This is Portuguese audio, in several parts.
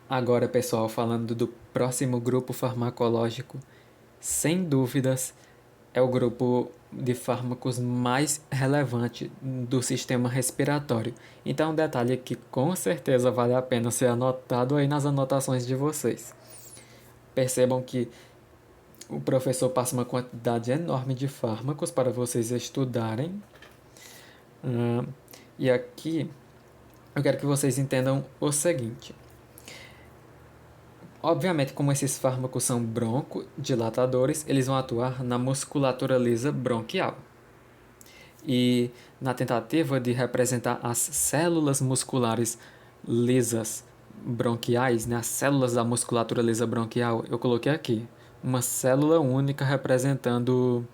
Agora, pessoal, falando do próximo grupo farmacológico, sem dúvidas é o grupo de fármacos mais relevante do sistema respiratório. Então, um detalhe que com certeza vale a pena ser anotado aí nas anotações de vocês. Percebam que o professor passa uma quantidade enorme de fármacos para vocês estudarem. E aqui eu quero que vocês entendam o seguinte. Obviamente, como esses fármacos são broncodilatadores, eles vão atuar na musculatura lisa bronquial. E na tentativa de representar as células musculares lisas bronquiais, né, as células da musculatura lisa bronquial, eu coloquei aqui uma célula única representando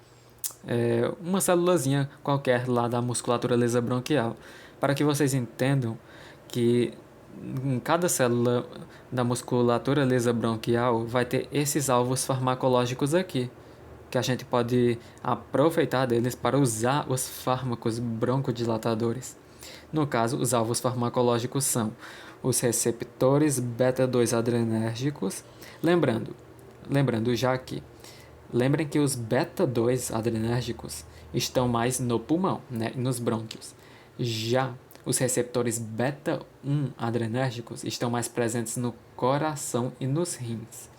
uma célulazinha qualquer lá da musculatura lisa bronquial, para que vocês entendam que em cada célula da musculatura lisa bronquial vai ter esses alvos farmacológicos aqui, que a gente pode aproveitar deles para usar os fármacos broncodilatadores. No caso, os alvos farmacológicos são os receptores beta-2 adrenérgicos. Lembrando já que lembrem que os beta-2 adrenérgicos estão mais no pulmão, né, nos brônquios. Já os receptores beta-1 adrenérgicos estão mais presentes no coração e nos rins.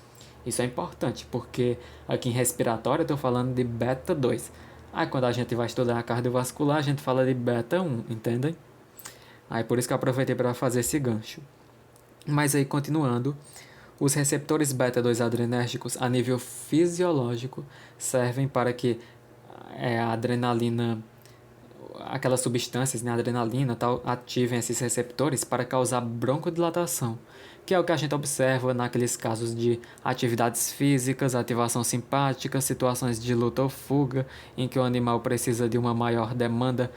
Isso é importante, porque aqui em respiratório eu estou falando de beta-2. Aí quando a gente vai estudar a cardiovascular, a gente fala de beta-1, entendem? Aí por isso que eu aproveitei para fazer esse gancho. Mas aí continuando, os receptores beta-2 adrenérgicos a nível fisiológico servem para que a adrenalina, aquelas substâncias, né, adrenalina tal, ativem esses receptores para causar broncodilatação, que é o que a gente observa naqueles casos de atividades físicas, ativação simpática, situações de luta ou fuga, em que o animal precisa de uma maior demanda,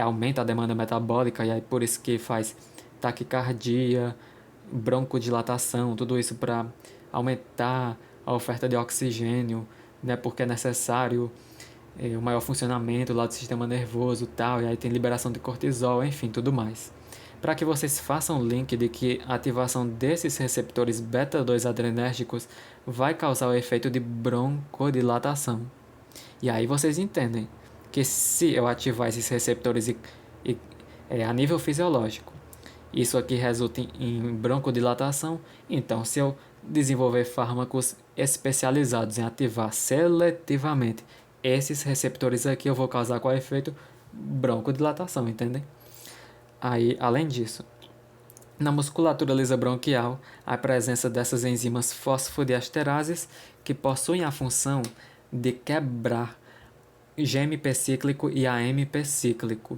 aumenta a demanda metabólica, e aí por isso que faz taquicardia, broncodilatação, tudo isso para aumentar a oferta de oxigênio, né, porque é necessário o maior funcionamento lá do sistema nervoso, tal, e aí tem liberação de cortisol, enfim, tudo mais. Para que vocês façam o link de que a ativação desses receptores beta-2 adrenérgicos vai causar o efeito de broncodilatação. E aí vocês entendem que se eu ativar esses receptores a nível fisiológico, isso aqui resulta em broncodilatação, então se eu desenvolver fármacos especializados em ativar seletivamente esses receptores aqui, eu vou causar qual efeito? Broncodilatação, entendem? Aí, além disso, na musculatura lisa bronquial, a presença dessas enzimas fosfodiesterases que possuem a função de quebrar GMP cíclico e AMP cíclico.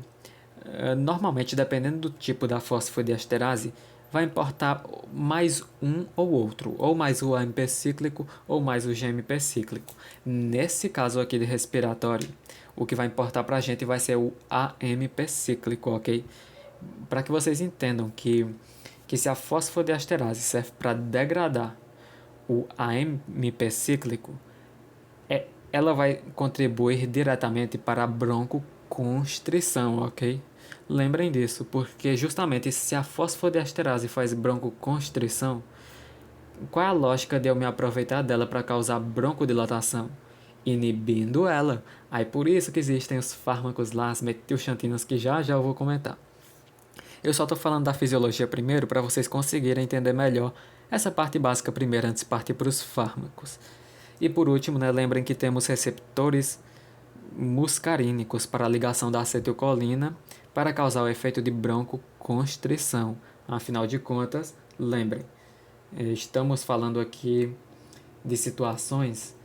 Normalmente, dependendo do tipo da fosfodiesterase, vai importar mais um ou outro, ou mais o AMP cíclico ou mais o GMP cíclico. Nesse caso aqui de respiratório, o que vai importar para a gente vai ser o AMP cíclico, ok? Para que vocês entendam que se a fosfodiesterase serve para degradar o AMP cíclico, ela vai contribuir diretamente para a broncoconstrição, ok? Lembrem disso, porque justamente se a fosfodiesterase faz broncoconstrição, qual é a lógica de eu me aproveitar dela para causar broncodilatação? Inibindo ela. Aí por isso que existem os fármacos lá, as metilxantinas, que já eu vou comentar. Eu só estou falando da fisiologia primeiro para vocês conseguirem entender melhor essa parte básica primeiro antes de partir para os fármacos. E por último, né, lembrem que temos receptores muscarínicos para a ligação da acetilcolina para causar o efeito de broncoconstrição. Afinal de contas, lembrem, estamos falando aqui de situações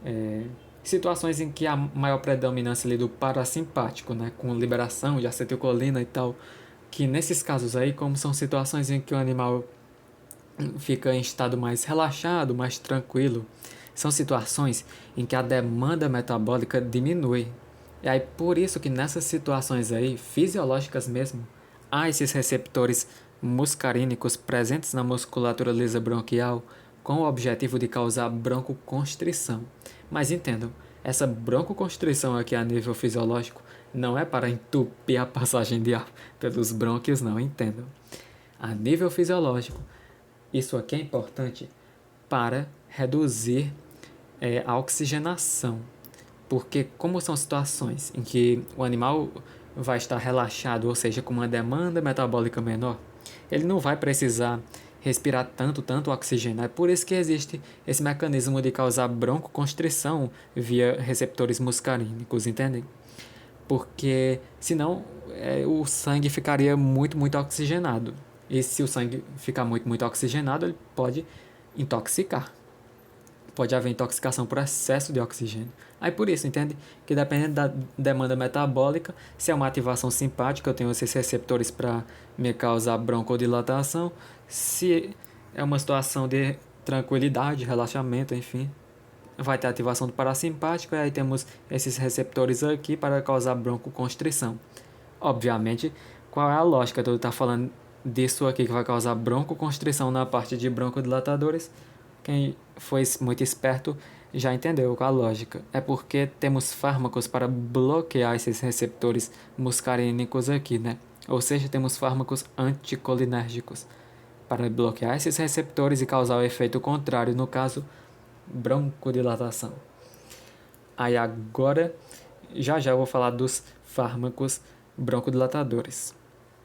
em que há maior predominância ali do parasimpático, né, com liberação de acetilcolina e tal, que nesses casos aí, como são situações em que o animal fica em estado mais relaxado, mais tranquilo, são situações em que a demanda metabólica diminui. E aí por isso que nessas situações aí, fisiológicas mesmo, há esses receptores muscarínicos presentes na musculatura lisa bronquial com o objetivo de causar broncoconstrição. Mas entendam, essa broncoconstrição aqui a nível fisiológico não é para entupir a passagem de ar pelos brônquios, não, entendam. A nível fisiológico, Isso aqui é importante para reduzir a oxigenação, porque como são situações em que o animal vai estar relaxado, ou seja, com uma demanda metabólica menor, ele não vai precisar respirar tanto oxigênio. É por isso que existe esse mecanismo de causar broncoconstrição via receptores muscarínicos, entendem? Porque senão o sangue ficaria muito oxigenado. E se o sangue ficar muito oxigenado, ele pode intoxicar. Pode haver intoxicação por excesso de oxigênio. Aí por isso, entende? Que dependendo da demanda metabólica, se é uma ativação simpática, eu tenho esses receptores para me causar broncodilatação. Se é uma situação de tranquilidade, relaxamento, enfim, vai ter ativação do parasimpático e aí temos esses receptores aqui para causar broncoconstrição. Obviamente, qual é a lógica de eu estar falando disso aqui que vai causar broncoconstrição na parte de broncodilatadores? Quem foi muito esperto já entendeu qual a lógica. É porque temos fármacos para bloquear esses receptores muscarínicos aqui, né? Ou seja, temos fármacos anticolinérgicos para bloquear esses receptores e causar o efeito contrário, no caso, broncodilatação. Aí agora, já eu vou falar dos fármacos broncodilatadores.